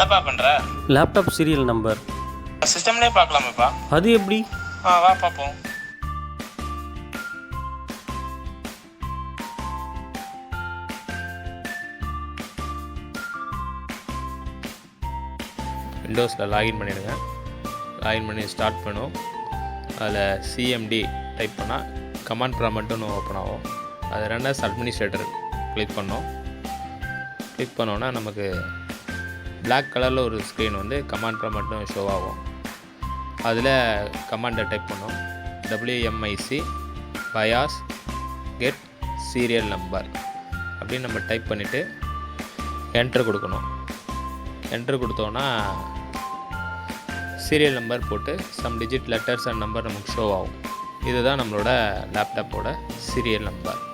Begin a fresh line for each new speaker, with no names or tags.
என்னப்பா பண்ற?
Laptop serial number.
சிஸ்டம்லயே பார்க்கலாமாப்பா?
அது எப்படி?
வா பார்ப்போம்.
விண்டோஸில் லாகின் பண்ணிடுங்க. லாகின் பண்ணி ஸ்டார்ட் பண்ணும். அதில் சிஎம்டி டைப் பண்ணால் கமாண்ட் ப்ராம்ப்ட்னு ஓப்பன் ஆகும். அது ரெண்டாவது அட்மினிஸ்ட்ரேட்டர் கிளிக் பண்ணோம். கிளிக் பண்ணோன்னா நமக்கு பிளாக் கலரில் ஒரு ஸ்க்ரீன் வந்து கமாண்ட் ப்ராம்ப்ட்னு ஷோ ஆகும். அதில் கமாண்டை டைப் பண்ணோம். wmic bias get serial number அப்படின்னு நம்ம டைப் பண்ணிவிட்டு என்ட்ரு கொடுக்கணும். என்ட்ரு கொடுத்தோன்னா சீரியல் நம்பர் போட்டு some digit letters and number நமக்கு ஷோ ஆகும். இதுதான் நம்மளோட லேப்டாப்போட சீரியல் நம்பர்.